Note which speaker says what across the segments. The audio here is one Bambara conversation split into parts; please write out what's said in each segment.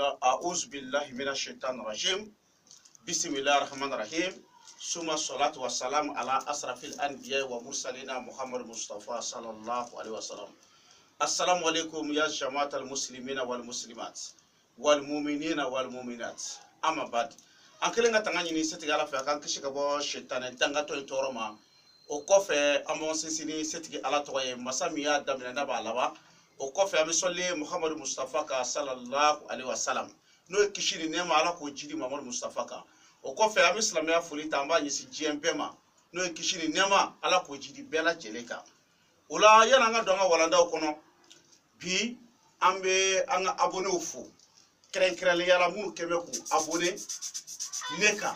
Speaker 1: أعوذ بالله من الشيطان الرجيم بسم الله الرحمن الرحيم ثم الصلاة والسلام على أشرف الأنبياء ومرسلين محمد مصطفى صلى الله عليه وسلم. السلام عليكم يا جماعة المسلمين والمسلمات والمؤمنين والمؤمنات. أما بعد أنكلنا تغني ستي على فكان كشكبو شيطان تنغتو انتورما وكوفي أمون سيسيني ستي على توي مساميا دمنا نبالوا وكوفي أمسولي محمد مصطفى صلى الله عليه وسلم no kishiri nema ala ko jidi Muhammad Mustafa ka o ko fe am islam ya fuli tamba ni si GMPma no kishiri nema ala ko jidi bela jeleka ula yana nga donga walanda kono bi ambe anga abonné ofu kren yala munu keme ku abonné neka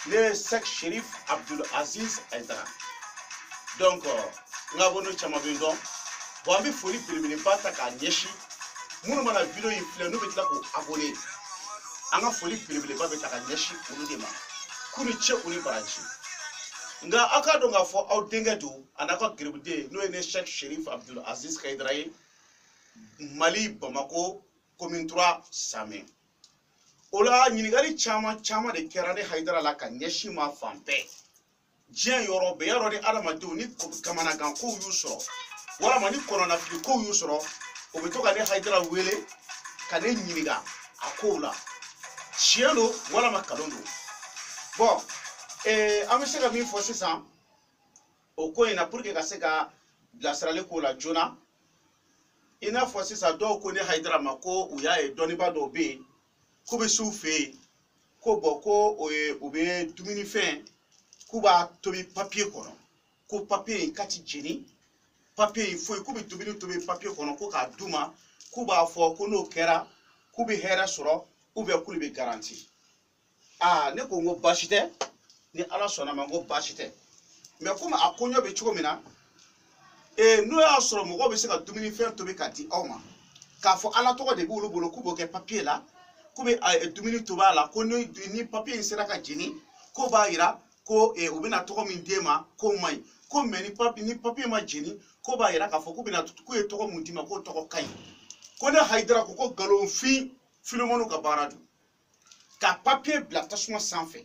Speaker 1: le Sheikh Sherif Abdul Aziz Aidara donc nga bono chama bindo wambi fuli pilimini pata ka nyeshi munu mana video yi file no betla ko abonné anga foli pilibile ba betaka nyashi ulu dema kuni che uli branchi nga akado nga fo au dengedu anaka gribude no ene Sheikh Sherif Abdul Aziz Aidara Mali Bamako commune 3 Samé ola nyinigali chama de kerane Haidara la ka nyashi ma fampe jien yoro be yoro ni alamadu ni kamana kan ko yusro wala mani korona fi ko yusro o betoka ne Haidara wele kane nyiniga akola chielo wala makalondo bon amiseka mi fo sisa o ko ina pour que kaseka blasrale ko la jona ina fo sisa do ko ne Haidara mako uya e doni ba do be ko be soufe ko boko o be tumini fin ko ba tobi papier kono ko papier kati jeni papier fo ko be tumini tobi papier kono ko ka duma ko ba fo ko no kera ko be hera soro ou bien kuli be garantie ne ko ngo bashite ni ala sona mango bashite mais comme akonyo be chuko mina no ya soro mo go be se ka dumini fer to be kati awma ka fo ala to de bulu bulu kubo ke papier la kube dumini to bala ko ni papier sera ka jini ko ba ira ko ubina to ko min dema ko mai ko meni papier ma jini ko ba ira ka fo kubina ko to ko muntima ko to ko kai ko ne Haidara ko galon fi Filomonu ka baradu ka papier bla tasuma sanfɛ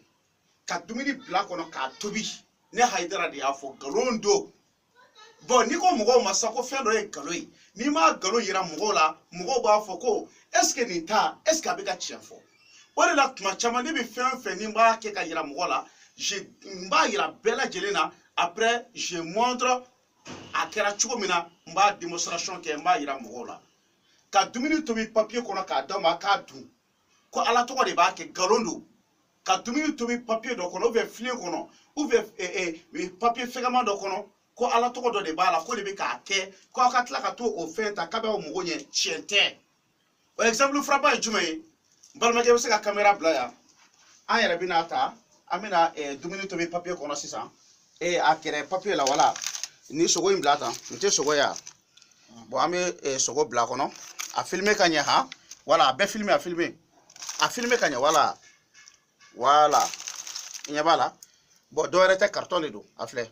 Speaker 1: ka dumuni bla kono ka tobi ne Haidara de afo galondo bon ni ko mɔgɔw ma sa ko fɛn dɔ ye galo ye ni ma galo yira mɔgɔw la mɔgɔw b'a fɔ ko est-ce que nin ta est-ce que a bɛ ka tiɲɛ fɔ o de la tuma caman ne bɛ fɛn fɛn ni n b'a kɛ ka yira mɔgɔ la n b'a yira bɛɛ lajɛlen na après je montre a kɛra cogo min na n b'a démonstration kɛ n b'a yira mɔgɔw la ka dumuni tobi papier kono ka dama ka dun ko ala tɔgɔ de b'a kɛ galondo ka dumuni tobi papier dɔ kɔnɔ ou bien filen kɔnɔ ou bien papier fɛgɛman dɔ kɔnɔ ko ala tɔgɔ dɔ de b'a la ko de bɛ k'a kɛ ko aw ka tila ka to o fɛn ta k'a bɛ o mɔgɔ ɲɛ tiɲɛ tɛ o exemple frappant ye jumɛn ye n balimakɛ bɛ se ka caméra bila yan an yɛrɛ bɛna ta an bɛna dumuni tobi papier kɔnɔ sisan a kɛrɛ papier la wala ni sogo in bila tan n tɛ sogo ye bon an bɛ sogo bila kɔnɔ a filmer ka ɲɛ ha wala a bɛɛ filmer a filmer ka ɲɛ wala ɲɛ b'a la bon dɔ wɛrɛ tɛ carton de don a filɛ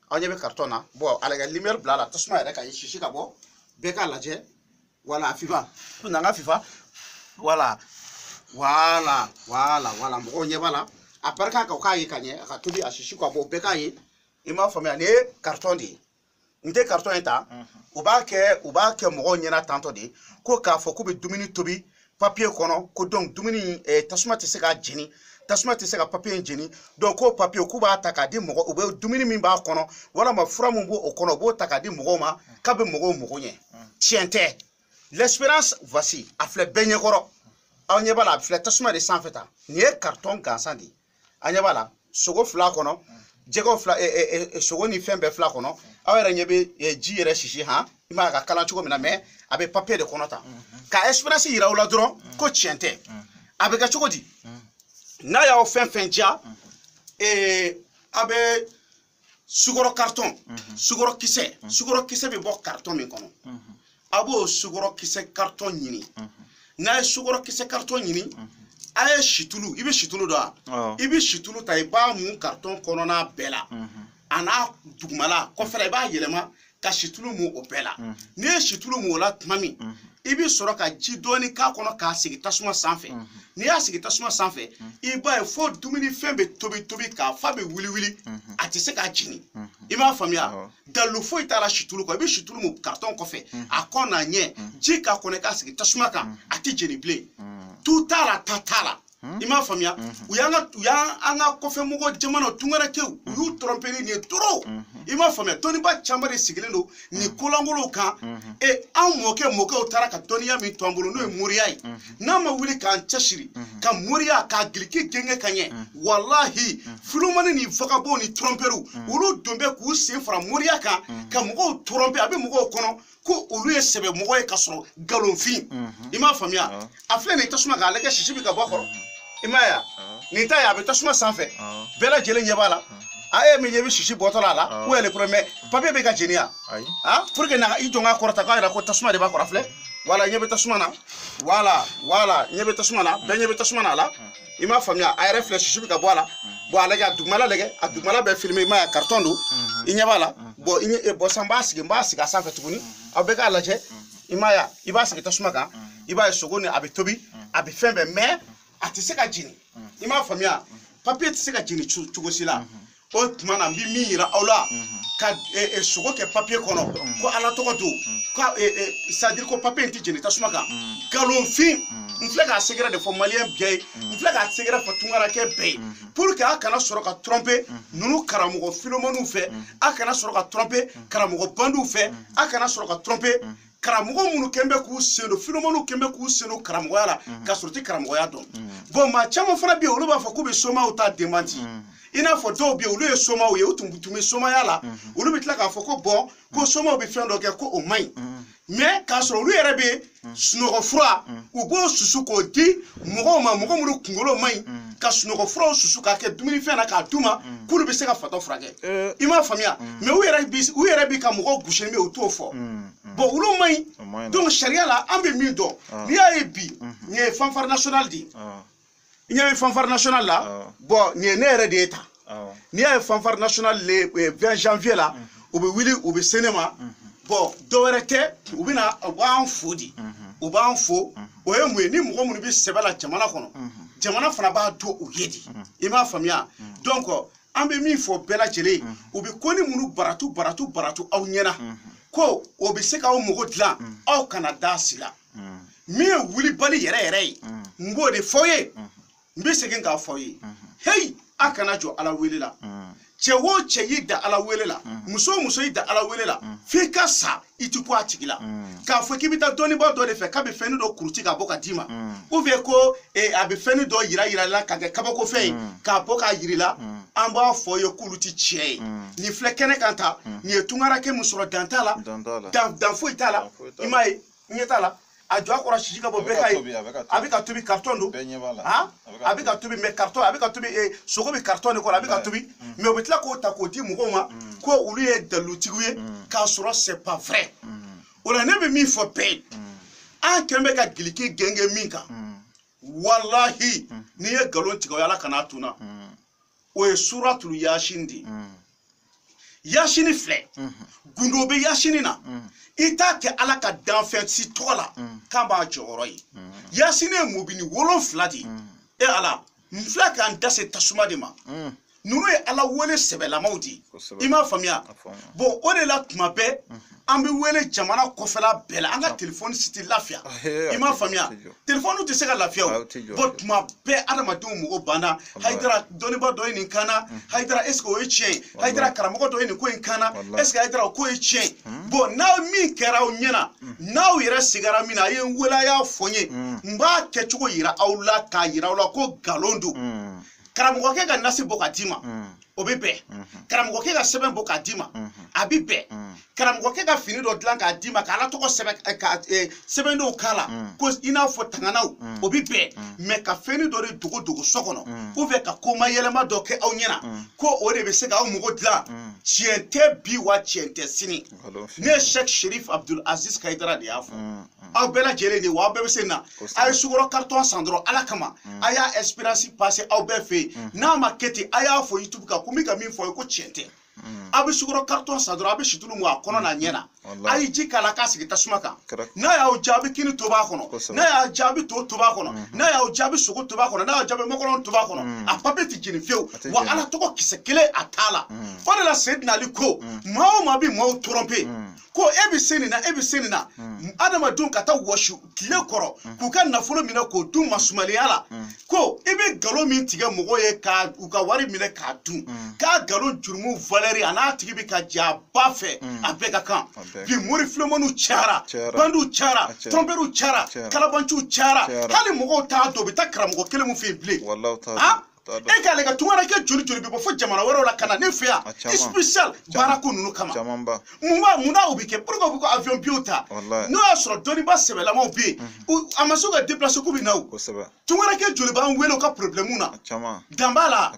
Speaker 1: aw ɲɛ bɛ carton na bon a lajɛ lumière bila la tasuma yɛrɛ ka ye sisi ka bɔ bɛɛ k'a lajɛ wala a fifa na n ka fifa wala mɔgɔw ɲɛ b'a la a barika kan o k'a ye ka ɲɛ a ka tobi a sisi ka bɔ bɛɛ k'a ye i m'a faamuya nin ye carton de ye n tɛ carton ye ta u b'a kɛ mɔgɔw ɲɛna tantɔ de ko k'a fɔ k'u bɛ dumuni tobi papier kɔnɔ ko donc dumuni tasuma tɛ se ka jeni tasuma tɛ se ka papier jeni donc ko papier k'u b'a ta k'a di mɔgɔ u bɛ dumuni min b'a kɔnɔ walama fura min b'o kɔnɔ u b'o ta k'a di mɔgɔw ma k'a bɛ mɔgɔw mago ɲɛ tiɲɛ tɛ l'espérance voici a filɛ bɛɛ ɲɛkɔrɔ aw ɲɛ b'a la a filɛ tasuma de sanfɛ ta nin ye carton gansan de ye a ɲɛ b'a la sogo fila kɔnɔ jɛgɛw fila sogo ni fɛn bɛɛ fila kɔnɔ aw yɛrɛ ɲɛ bɛ ji yɛrɛ sisi han i m'a ka kalan cogo min na mais a bɛ papier de kɔnɔ ta ka espérance yira aw la dɔrɔn ko tiɲɛ tɛ a bɛ kɛ cogo di n'a y'aw fɛn fɛn diya a bɛ sukɔrɔ carton sukɔrɔ kisɛ bɛ bɔ carton min kɔnɔ a b'o sukɔrɔ kisɛ carton ɲini n'a ye sukɔrɔ kisɛ carton ɲini a ye situlu i bɛ situlu dɔn wa i bɛ situlu ta i b'a mun carton kɔnɔna bɛɛ la a n'a dugumala kɔfɛla i b'a yɛlɛma ka situlu mun o bɛɛ la n'i ye situlu mun o la tuma min i bi sɔrɔ ka ji dɔɔni k'a kɔnɔ k'a sigi tasuma sanfɛ n'i y'a sigi tasuma sanfɛ i b'a ye fo dumuni fɛn bɛ tobi k'a fa bɛ wili a tɛ se k'a jeni i m'a faamuya dalu foyi t'a la situlu kɔ i bɛ situlu mun carton kɔfɛ a kɔ n'a ɲɛ ji k'a kɔnɔ k'a sigi tasuma kan a tɛ jeni bilen tu t'a la ta t'a la i m'a faamuya u y'an ka kɔfɛmɔgɔ jamana tungarakɛw u y'u tromper ni nin ye trop i m'a faamuya dɔnniba caman de sigilen don nin kolangolow kan anw mɔkɛw taara ka dɔnniya min to an bolo n'o ye moriya ye n'a ma wuli k'an cɛsiri ka moriya k'a giliki gɛngɛ ka ɲɛ walahi filumani ni vagabo ni tromperu olu don bɛ k'u sen fara moriya kan ka mɔgɔw tromper a bɛ mɔgɔw kɔnɔ ko olu ye sɛbɛmɔgɔ ye ka sɔrɔ galonfin i m'a faamuya a filɛ nin tasuma k'a lajɛ sisi bɛ ka bɔ a kɔrɔ i m'a ye nin ta ye a bɛ tasuma sanfɛ bɛɛ lajɛlen ɲɛ b'a la a ye min ye i bɛ sisi bɔtɔ la a la ou le premier papier bɛ ka jeni ya pour que na i jɔ n ka kɔrɔta k'a jira ko tasuma de b'a kɔrɔ filɛ wala ɲɛ bɛ tasuma na wala ɲɛ bɛ tasuma na bɛɛ ɲɛ bɛ tasuma na a la i m'a faamuya a yɛrɛ filɛ sisi bɛ ka bɔ a la bon a lajɛ a dugumala lajɛ a dugumala bɛ filmer i m'a ye carton don i ɲɛ b'a la bon sisan n b'a sigi a sanfɛ tuguni aw bɛɛ k'a lajɛ i m'a ye i b'a sigi tasuma kan i b'a ye sogo ni a bɛ tobi a bɛ fɛn bɛɛ mais a tɛ se ka jeni i m'a faamuya papier tɛ se ka jeni cogo si la o tuma na n bɛ min yira aw la ka sogo kɛ papier kɔnɔ ko ala tɔgɔ don ko c'est à dire ko papier in tɛ jeni tasuma kan galonfin n filɛ k'a sɛgɛrɛ de fɔ maliyɛn bɛɛ ye n filɛ k'a sɛgɛrɛ fɔ tungarakɛ bɛɛ ye pour que a kana sɔrɔ ka tromper ninnu karamɔgɔ philomaniw fɛ a kana sɔrɔ ka tromper karamɔgɔ bandiw fɛ a kana sɔrɔ ka tromper karamɔgɔ minnu kɛn bɛ k'u sen don philomaniw kɛn bɛ k'u sen don karamɔgɔya la ka sɔrɔ tɛ karamɔgɔya dɔn bon maa caman fana bɛ yen olu b'a fɔ k'u bɛ somaw ta démenti i n'a fɔ dɔw bɛ yen olu ye somaw ye u tun bɛ somaya la olu bɛ tila k'a fɔ ko bɔn ko somaw bɛ fɛn dɔ kɛ ko o man ɲi mais k'a sɔrɔ olu yɛrɛ bɛ sunɔgɔ fura u b'o susu k'o di mɔgɔw ma mɔgɔ minnu kunkolo man ɲi ka sunɔgɔ furaw susu k'a kɛ dumunifɛn na k'a d'u ma k'olu bɛ se ka fatɔ furakɛ i m'a faamuya mais u yɛrɛ bɛ ka mɔgɔw gosi min u t'o fɔ bon olu man ɲi donc sariya la an bɛ min dɔn n'i y'a ye bi nin ye fanfare national de ye i ɲɛ bɛ fanfare national la bon nin ye ne yɛrɛ de ye tan n'i y'a ye fanfare national le 20 janvier la u bɛ wuli u bɛ se ne ma bon dɔwɛrɛ tɛ u b'an fo de u b'an fo o ye mun ye ni mɔgɔ minnu bɛ sɛbɛ la jamana kɔnɔ jamana fana b'a to u ye de i m'a faamuya donc an bɛ min fɔ bɛɛ lajɛlen u bɛ ko ni minnu baratu aw ɲɛna ko o bɛ se k'aw mago dilan aw kana da si la min ye wulibali yɛrɛ ye n b'o de fɔ ye n bɛ segin k'a fɔ ye hey a kana jɔ ala wele la cɛ o cɛ y'i da ala wele la muso o muso y'i da ala wele la f'i ka sa i ti ko a tigi la k'a fɔ k'i bɛ taa dɔnnibaa dɔ de fɛ k'a bɛ fɛnni dɔ kuruti k'a bɔ ka d'i ma ou bien ko a bɛ fɛnni dɔ yira la k'a kɛ kabakofɛn ye k'a bɔ k'a yiri la an b'a fɔ ye k'olu ti tiɲɛ ye nin filɛ kɛnɛ kan ta nin ye tungarakɛ min sɔrɔ dan t'a la dan foyi t'a la i m'a ye ɲɛ t'a la a jɔ a kɔrɔ sisi ka bɔ bɛɛ ka ye a bɛ ka tobi carton don a bɛ ka tobi mais carton a bɛ ka tobi sogo bɛ carton de kɔrɔ a bɛ ka tobi mais u bɛ tila k'o ta k'o di mɔgɔw ma ko olu ye dalutigiw ye k'a sɔrɔ c'est pas vrai o la ne bɛ min fɔ bɛɛ ye an kɛn bɛ ka giliki gɛngɛn min kan walahi n'i ye nkalon tigɛ o ye ala kan'a tunna o ye suratul yasin de ye yasini filɛ gundo bɛ yasini na i t'a kɛ ala ka danfɛn si tɔgɔ la k'an b'a jɔyɔrɔ ye yasini ye mobili 7 de ye e ala n filɛ k'an da se tasuma de ma ninnu ye ala wele sɛbɛlamaw de ye i m'a faamuya bon o de la tuma bɛɛ an bɛ wele jamana kɔfɛla bɛɛ la an ka telefɔni si tɛ lafiya i m'a faamuya telefɔniw tɛ se ka lafiya o bon tuma bɛɛ adamadenw mago banna hayidara dɔnnibaa dɔ ye nin kan na hayidara est ce que o ye tiɲɛ ye hayidara karamɔgɔ dɔ ye nin ko in kan na est ce que hayidara o ko ye tiɲɛ ye bon n'aw min kɛra aw ɲɛna n'aw yɛrɛ segara min na a ye n wele a y'a fɔ n ye n b'a kɛcogo yira aw la k'a yira aw la ko nkalon don karamɔgɔkɛ ka nasi bɔ ka d'i ma o bɛ bɛn karamɔgɔkɛ ka sɛbɛn bɔ k'a d'i ma a bɛ bɛn karamɔgɔkɛ ka fini dɔ dilan k'a d'i ma k'ala tɔgɔ sɛbɛn dɔw k'a la ko i n'a fɔ tanganaw o bɛ bɛn mais ka fɛnni dɔ de dogo so kɔnɔ ou bien ka koma yɛlɛma dɔ kɛ aw ɲɛna ko o de bɛ se k'aw mago dilan tiɲɛ tɛ bi wa tiɲɛ tɛ sini ne ye Sheikh Sherif Abdul Aziz Kayidara de y'a fɔ aw bɛɛ lajɛlen de wa aw bɛɛ bɛ se na a ye sukɔrɔ carton san dɔrɔn ala kama a y'a espérance passer aw bɛɛ fɛ yen n'a ma kɛ ten a y'a fɔ YouTube kan ko n bɛ ka min fɔ ye ko tiɲɛ tɛ abi sugoro carton sa dɔrɔn a bɛ situlu mu a kɔnɔ na ɲɛ na a ye ji k'a la k'a sigi tasuma kan n'a y'aw jaabi kini to b'a kɔnɔ n'a y'a jaabi to b'a kɔnɔ n'a y'aw jaabi sogo to b'a kɔnɔ n'a y'a jaabi makɔrɔni to b'a kɔnɔ a papiye tɛ jeni fiyewu wa ala tɔgɔ kisɛ kelen a t'a la o de la Seydina Ali ko maa o maa bɛ maaw tromper ko e bɛ se nin na e bɛ se nin na adamadenw ka taa wɔsi tile kɔrɔ k'u ka nafolo minɛ k'o dun masumaliya la ko i bɛ nkalon min tigɛ mɔgɔw ye ka u ka wari minɛ k'a dun k'a nkalon jurumu valeur a n'a tigi bɛ ka ja ba fɛ a bɛɛ ka kan bi mori filemaniw cayara bandiw cayara trompeurs cayara kalabanciw cayara hali mɔgɔw t'a dɔn u bɛ taa karamɔgɔ kelen min fɛ yen bilen e k'ale ka tungarakɛ joli joli bɛ bɔ fo jamana wɛrɛw la ka na ne fɛ yan spécial baarako ninnu kama mun na o bɛ kɛ pourquoi u bɛ ko avion biw ta n'o y'a sɔrɔ dɔnniba sɛbɛlamaw bɛ yen a ma se ka déplacer k'u bɛ na o tungarakɛ joli b'an wele u ka problème na dan b'a la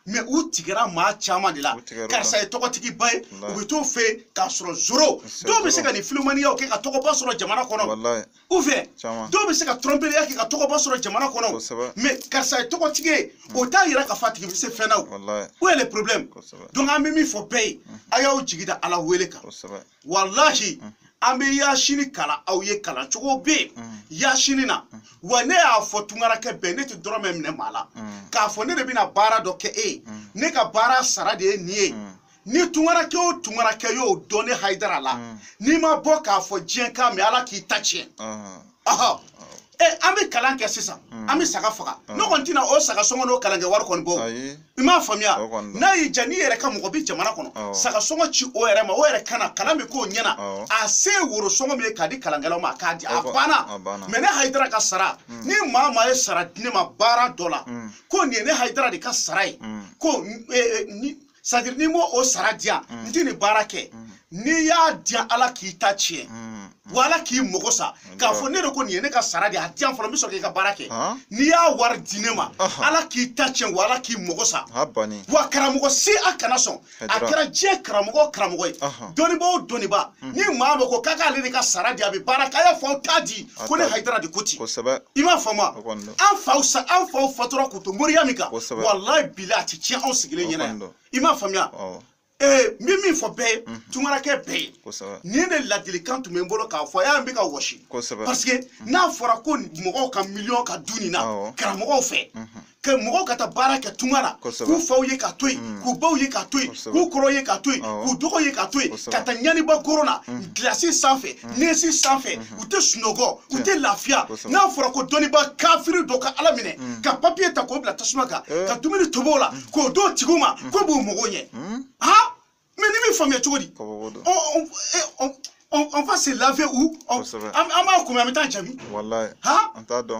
Speaker 1: mais u tigɛra maa caman de la karisa ye tɔgɔtigi ba ye u bɛ t'o fɛ yen k'a sɔrɔ zoro dɔw bɛ se ka nin filimaniyaw kɛ ka tɔgɔba sɔrɔ jamana kɔnɔ ou bien dɔw bɛ se ka tromperia kɛ ka tɔgɔba sɔrɔ jamana kɔnɔ mais karisa ye tɔgɔtigi ye o t'a yira k'a fɔ a tigi bɛ se fɛn na o où est le problème donc an bɛ min fɔ bɛɛ ye a y'aw jigi da ala wele kan walahi an bɛ yaasini kalan aw ye kalan cogo bɛ yen yaasini na wa ne y'a fɔ tungarakɛ bɛɛ ne tɛ dɔrɔmɛ minɛ maa la k'a fɔ ne de bɛna baara dɔ kɛ e ye ne ka baara sara de ye nin ye ni tungarakɛ o tungarakɛ y'o dɔn ne Hayidara la n'i ma bɔ k'a fɔ diɲɛ kan mɛ ala k'i ta tiɲɛ an bɛ kalan kɛ sisan an bɛ saga faga ne kɔni tɛna o saga sɔngɔ n'o kalan kɛ wari kɔni bɔ i m'a faamuya n'a y'i ja n'i yɛrɛ ka mɔgɔ bɛ jamana kɔnɔ saga sɔngɔ ci o yɛrɛ ma o yɛrɛ kana kalan bɛ k'o ɲɛna a se woro sɔngɔ min ye k'a di kalankɛlaw ma k'a di a banna mɛ ne Hayidara ka sara ni maa maa ye sara di ne ma baara dɔ la ko nin ye ne Hayidara de ka sara ye ko c'est-à-dire ni m'o o sara di yan n tɛ nin baara kɛ n'i y'a di yan ala k'i ta tiɲɛ wa ala k'i mago sa k'a fɔ ne de ko nin ye ne ka sara de a di yan fɔlɔ n bɛ sɔrɔ k'i ka baara kɛ n'i y'a wari di ne ma ala k'i ta tiɲɛ wa ala k'i mago sa wa karamɔgɔ si a kana sɔn a kɛra diɲɛ karamɔgɔ o karamɔgɔ ye dɔnniba o dɔnniba ni maa bɛ ko k'a k'ale de ka sara di a bɛ baara kɛ a y'a fɔ aw t'a di ko ne Hayidara de ko ten i m'a faamu an faw fatura k'u to moriya min kan walayi bilahi a tɛ tiɲɛ anw sigilen ɲɛna i m'a faamuya n bɛ min fɔ bɛɛ ye tungarakɛ bɛɛ ye nin de ladilikan tun bɛ n bolo k'a fɔ y'an bɛ ka wɔsi parce que n'a fɔra ko mɔgɔw ka miliyɔn ka dun nin na karamɔgɔw fɛ ka mɔgɔw ka taa baara kɛ tunga la k'u faw ye k'a to yen k'u baw ye k'a to yen k'u kɔrɔw ye k'a to yen k'u dɔgɔw ye k'a to yen ka taa ɲaniba goro na gilasi sanfɛ nɛɛsi sanfɛ u tɛ sunɔgɔ u tɛ lafiya n'a fɔra ko dɔnniba kafiri dɔ ka ala minɛ ka papiye ta k'o bila tasuma kan ka dumuni tobi o la k'o d'o tigiw ma ko b'u mago ɲɛ mais ni min faamuya cogo di on va se laver où an b'a kunbɛn an bɛ taa jaabi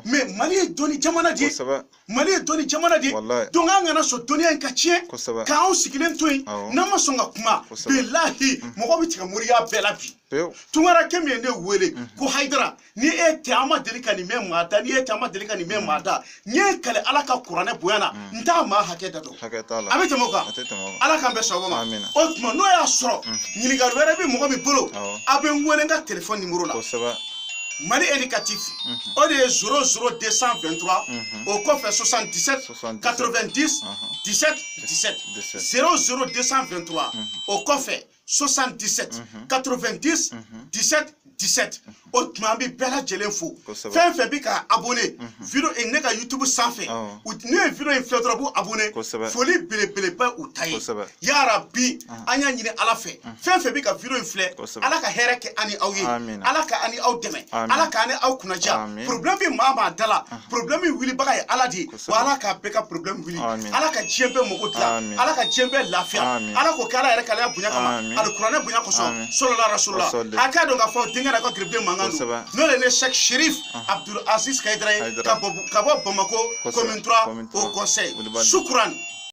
Speaker 1: mais Mali ye dɔnni jamana de ye Mali ye dɔnni jamana de ye donc an kana sɔn dɔnniya in ka tiɲɛ k'anw sigilen to yen n'an ma sɔn ka kuma bilahi mɔgɔ bɛ tigɛ moriya bɛɛ la bi tungarakɛ min ye ne wele ko Hayidara ni e tɛ an ma deli ka nin mɛn maa da ni e tɛ an ma deli ka nin mɛn maa da n ye kale ala ka kuranɛ bonya na n t'a maa hakɛ da dɔn a bɛ tɛmɛ o kan ala k'an bɛn sababa ma o tuma n'o y'a sɔrɔ ɲininkali wɛrɛ bɛ mɔgɔ min bolo a bɛ n wele n ka téléphone numéro la Mali éducatif o de ye 00223 o kɔfɛ 77 90 17 17 00223 o kɔfɛ 77 90 17 17 o tuma an bɛ bɛɛ lajɛlen fo fɛn fɛn bɛ ka abonné video ne ka YouTube sanfɛ ne ye video in filɛ dɔrɔn b'u abonné foli belebeleba u ta ye yarabi an y'a ɲini ala fɛ fɛn fɛn bɛ ka video in filɛ ala ka hɛrɛ kɛ ani aw ye ala ka ani aw dɛmɛ ala ka ani aw kunnaja problème bɛ maa maa da la problème wilibaga ye ala de ye wa ala ka bɛɛ ka problème wili ala ka diɲɛ bɛɛ mago dilan ala ka diɲɛ bɛɛ lafiya ala k'o kɛ ala yɛrɛ k'ale bonya kama alikuranɛ bonya kosɔn sallallahu rasulullah a k'a dɔn k'a fɔ denkɛ na ka garibuden mankan don n'o de ye ne Cheikh Chérif Abdul Aziz Hayidara ye ka bɔ Bamako commune 3 au conseil Shukran.